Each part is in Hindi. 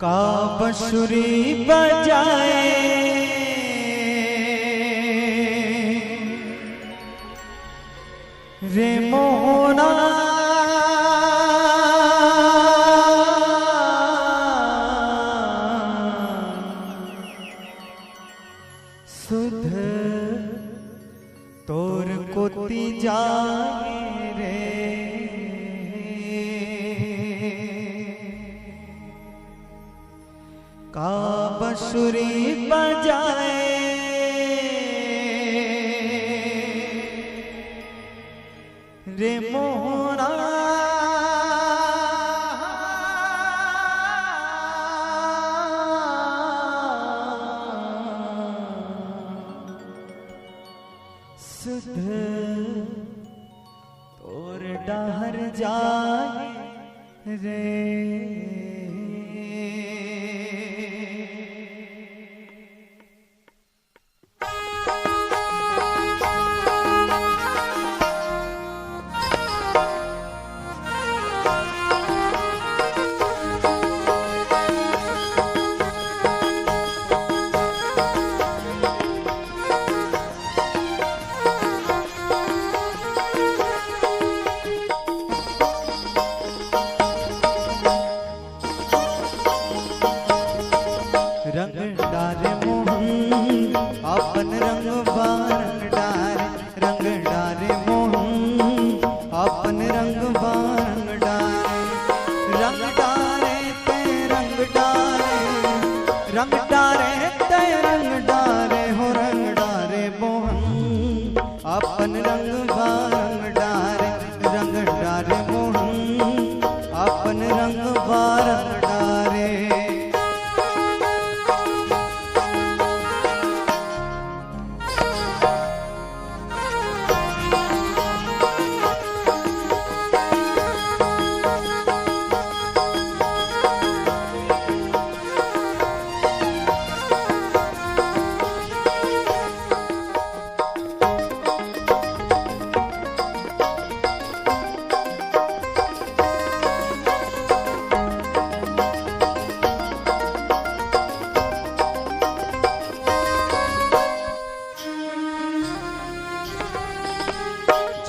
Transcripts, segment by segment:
का बंसुरी बजाए रे मोहना सुध तोर कोती जाए रे का बंसुरी बजाए रे मोहना सुध तोर डहर जाए रे। रंग डारे मोहन अपन रंग बारंग डारे, रंग डारे मोहन अपन रंग बारंग डारे, रंग डारे ते रंग डारे, रंग डारे ते रंग डारे हो रंग डारे मोहन अपन रंग बारंग डारे, रंग डारे मोहन अपन रंग बारंग डारे।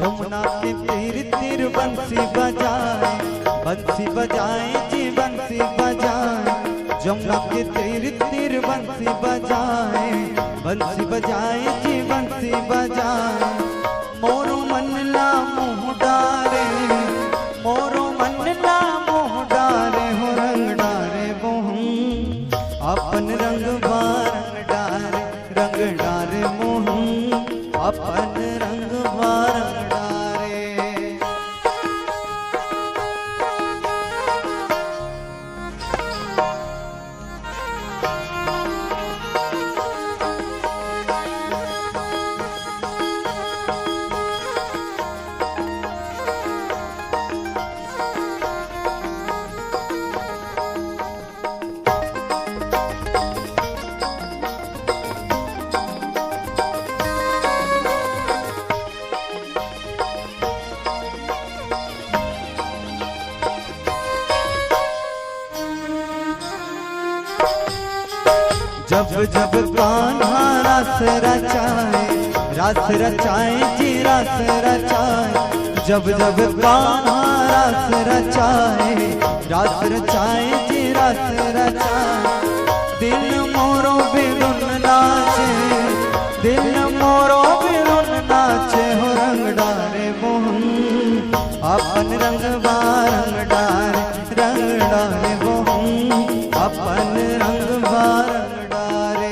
जमुना के तीर तीर बंसी बजाए, बंसी बजाए जी बंसी बजाए, जमुना के तीर तीर बंसी बजाए, बंसी बजाए जी बंसी बजाए। मोरो मन ला मुँह डारे, मोरो मन ला मुँह डारे हो रंग डारे मोहन अपन रंग बारंग डारे, रंग डारे मोहन अपन रंग बारंग डारे। जब जब कान्हा रास रचाए, रास रचाए जी रास रचाए, जब जब कान्हा रास रचाए, रास रचाए जी रास रचाए। दिल मोरो बिरुन नाचे, दिल मोरो बिरुन नाचे हो रंग डारे मोहन अपन रंग बारंग डारे, रंग डारे मोहन अपन रंग बारंग डारे।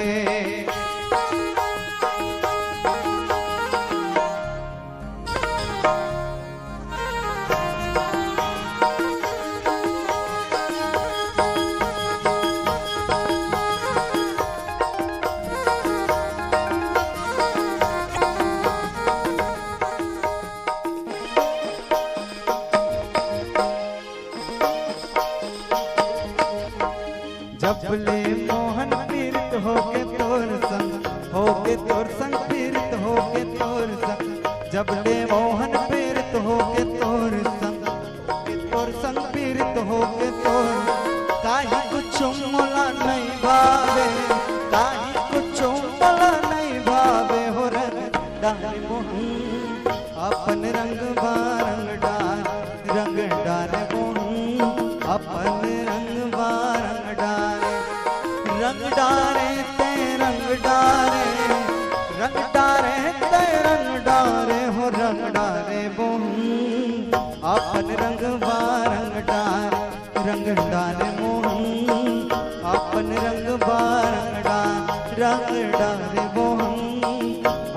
जबले मोहन पीरत होके तोर संग, होके तोर संग पीरत होके तोर संग, जबले मोहन पीरत होके तोर संग, तोर संग पीरत होके तोर काहे कुछ मोला नहीं भावे, काहे कुछ मोला नहीं भावे हो रंगदार मोहन अपन रंग बारंग डार, रंग डार मोहन अपन रंग बारंग डार, रंग डारे ते रंग डारे, रंग डारे ते रंग डारे हो रंग डारे मोहन अपन रंग बारंग डार, रंग डारे मोहन अपन रंग बारंग डार, रंग डारे मोहन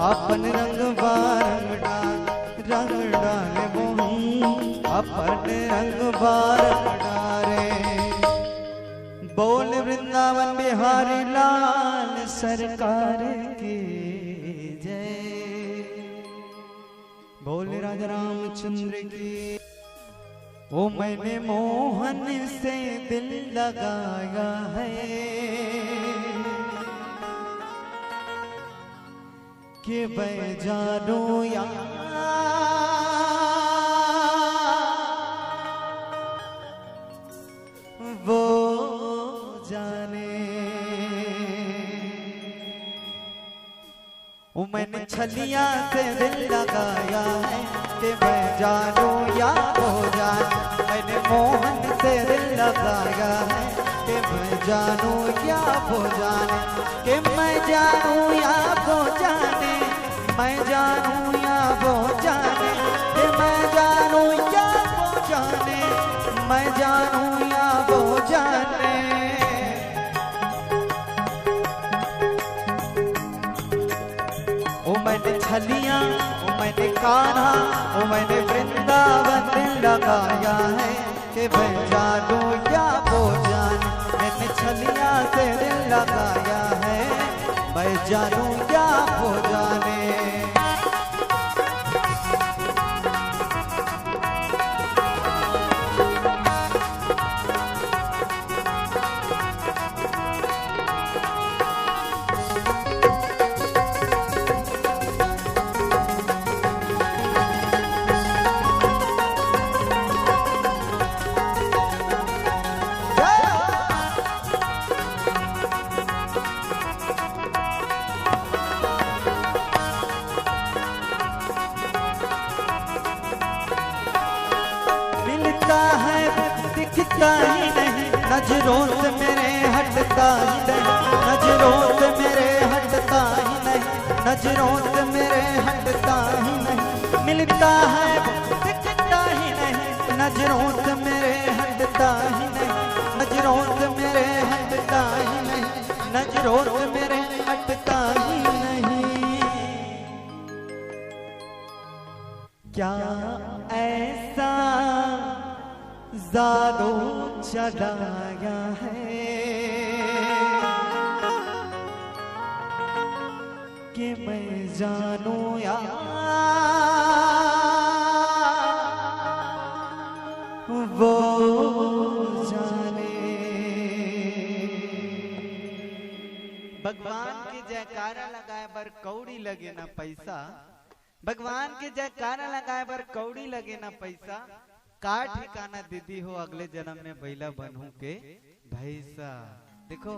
अपन रंग बारंग डार, रंग डारे मोहन अपन रंग बारंग डारे। बोल वृंदावन बिहारी लाल सरकार की जय, बोल राजा रामचंद्र की। ओ मैंने मोहन से दिल लगाया है कि मैं जानू या वो जाने। ओ मैंने छलिया से दिल लगाया है कि मैं जानू या वो जाने, मैंने मोहन से दिल लगाया है कि मैं जानू या वो जाने, कि मैं जानू या वो जाने, मैं जानू या वो जाने, कि मैं जानू या वो जाने, मैं जानू या वो जाने। ओ मैंने छलिया, ओ मैंने कान्हा, ओ मैंने वृंदावन दिल लगाया है कि मैं जानू या वो जाने, मैंने छलिया से दिल लगाया है मैं जानू या वो जाने। दिखता ही नहीं, नजरों से मेरे हटता ही नहीं, नजरों से मेरे हटता ही नहीं, नजरों से मेरे हटता ही नहीं, मिलता है दिखता ही नहीं, नजरों से मेरे हटता ही नहीं, नजरों से मेरे हटता ही नहीं, नजरों से मेरे हटता ही नहीं। क्या ऐसा जादू चलाया है कि मैं जानू या वो जाने। भगवान के जयकारा लगाए बर कौड़ी लगे ना पैसा, भगवान के जयकारा लगाए बर कौड़ी लगे ना पैसा, का ठिकाना दीदी हो अगले जन्म में बैला बनूं के भैसा। देखो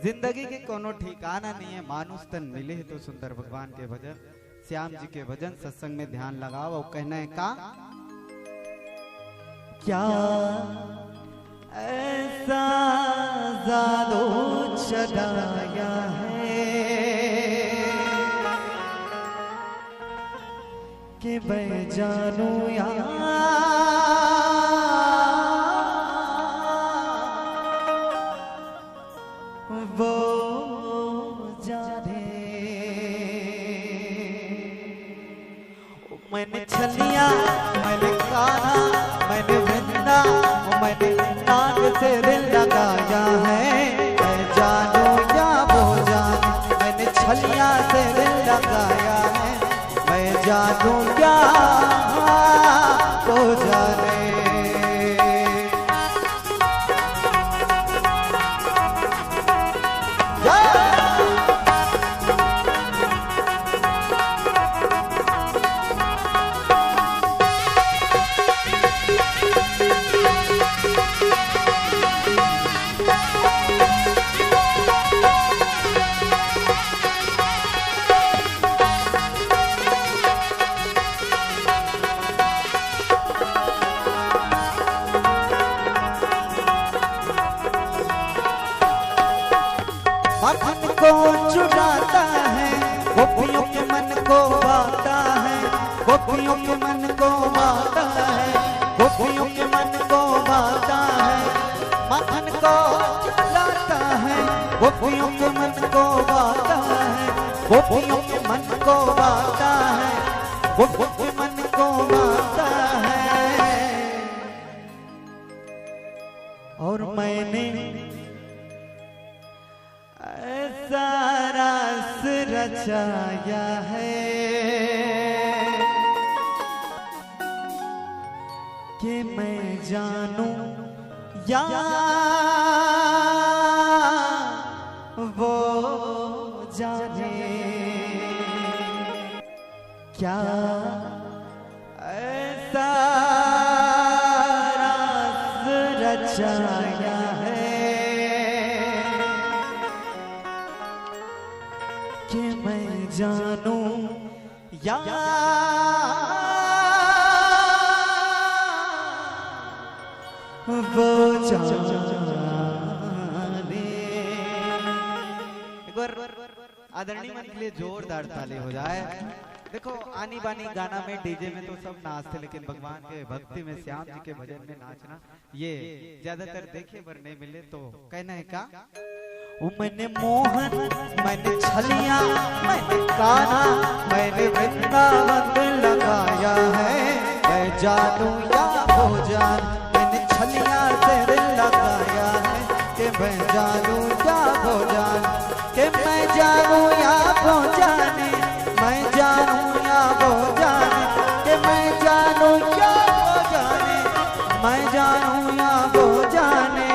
जिंदगी के कोनो ठिकाना नहीं है, मानुष तन मिले है तो सुंदर भगवान के भजन, श्याम जी के भजन सत्संग में ध्यान लगाओ। और कहना है का क्या ऐसा जादू चलाया है कि मैं जानू या वो जाने। मैंने छलिया, मैंने कान्हा, मैंने वृंदा, मैंने नाग से दिल लगाया है मैं जानू या वो जाने, मैंने छलिया से दिल लगाया है मैं जानू या वो जाने। माखन को चुराता है, गोपियों के मन को भाता है, गोपियों के मन को भाता है, गोपियों के मन को भाता है। माखन को चुराता है, गोपियों के मन को भाता है, गोपियों के मन को भाता है, गोपियों के मन को भाता है। और मैंने ऐसा रस रचाया है कि मैं जानूं या वो जाने, क्या ऐसा रस रचाया है कि मैं जानूं या वो जाने। एक बार आदरणीय मन के लिए जोरदार ताली हो जाए। देखो आनी बानी गाना में डीजे में तो सब नाचते, लेकिन भगवान के भक्ति में श्याम जी के भजन में नाचना ये ज्यादातर देखे पर नहीं मिले। तो कहना है क्या, मैंने मोहन, मैंने छलिया, मैंने कान्हा, मैंने वृंदावन लगाया है, मैं जानूं या वो जान। मैंने छलिया से दिल लगाया है कि मैं जानूं या वो जान, कि मैं जानूं या वो जाने, मैं जानूं या वो जाने, कि मैं जानूं या वो जाने, मैं जानूं या वो जाने।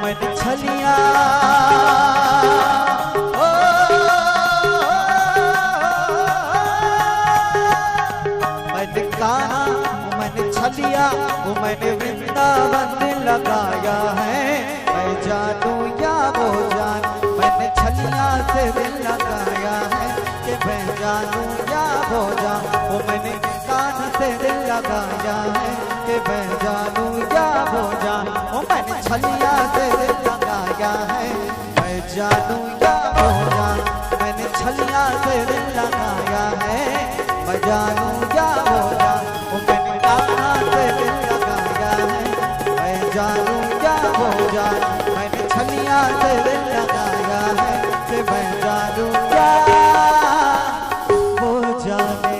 मैंने छलिया मैंने कान्हा, मैंने छलिया, मैंने वृंदावन लगाया है, मैं जानूं या वो जान। मैंने छलिया से दिल लगाया है कि मैं जानूं या वो जान। मैंने कान्हा से दिल लगाया है कि मैं जानूं या वो जान। मैंने छलिया से दिल लगाया है, मैं जानूं या वो जान। मैंने छलिया से दिल लगाया है, मैं जानूं या वो जान। मैंने कान्हा से दिल लगाया है, मैं जानूं या वो जान। मैंने छलिया से दिल लगाया है कि मैं जानूं या वो जाने।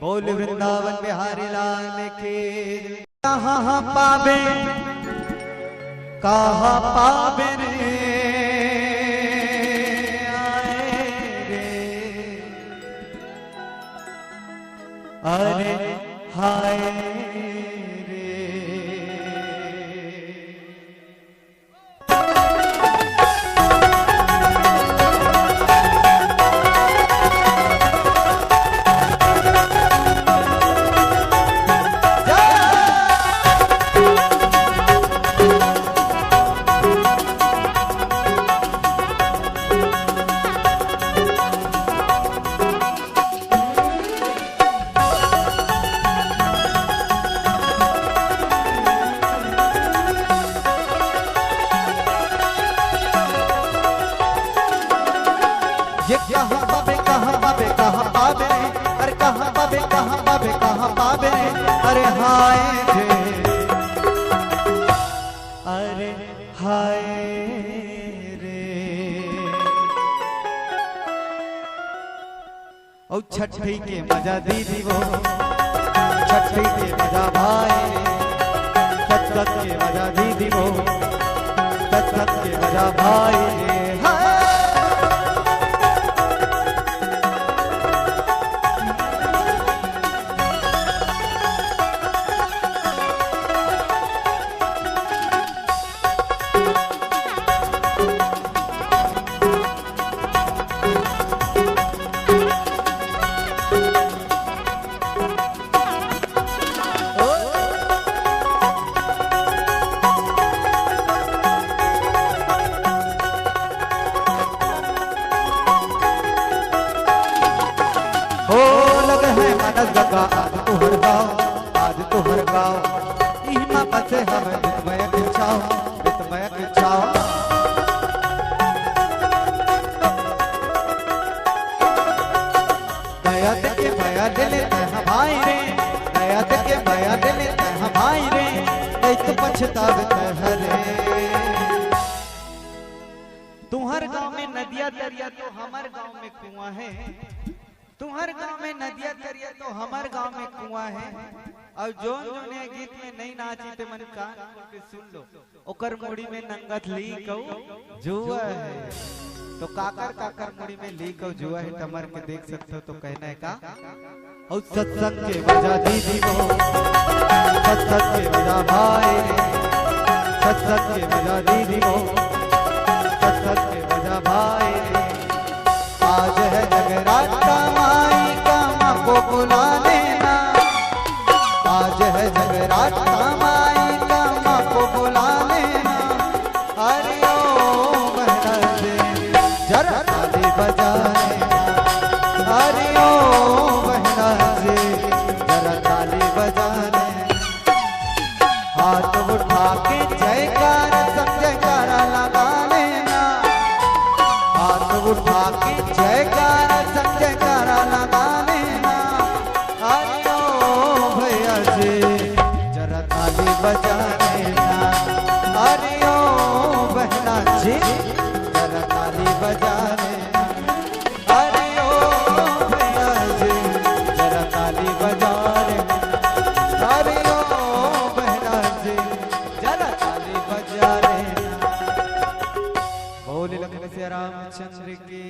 बोल वृंदावन बिहारी लाल के। कहाँ पावे, कहाँ पावे रे आए रे, अरे हाय रे। ये कहाँ पावे, कहाँ पावे, कहाँ पावे, अरे कहाँ पावे, कहाँ पावे, कहाँ पावे, अरे हाय रे, अरे हाय रे। ओ छठी के मजा दीदी वो, छठी के मजा भाई, सच के मजा दीदी वो, सच के मजा भाई रे। आज तो हर गाँव, आज तो हर गाँव, इमा बसे हम बया दिल हमारी रे नहीं तो पछतावत हरे। तुम्हार गांव में नदिया दरिया तो हमार गांव में कुआं है, तुम्हार गांव में नदिया दरिया तो हमार गांव में कुआं है। और जो ने गीत में नहीं नाची ते मन कान खोल के सुन लो, ओकर मुड़ी में नंगत ली कहू जुआ है। तो काकर काकर मुड़ी में ली कहू जुआ है तमर के देख सकते हो। तो कहना है का और सत्संग के वजह दीदी वो, सत्संग के वजह भाई रे, सत्संग के वजह दीदी वो, सत्संग के वजह भाई रे। आज है जगराता माई का माँ को बुला लेना, आज है जगराता माई का माँ को बुला लेना। अरे ओ बहना से जरा ताली बजा लेना, अरे ओ बहना से जरा ताली बजा लेना। हाथ उठा के जयकार सब जयकारा लगा लेना, हाथ उठा के जयकारा सब जयकारा लगा लेना। अरे ओ भैया जी जरा ताली बजा लेना, अरे ओ बहना जी जरा ताली बजा लेना। अरे ओ भैया जी जरा ताली बजा लेना, अरे ओ बहना जी जरा ताली बजा लेना। बोले लखन से रामचंद्र की।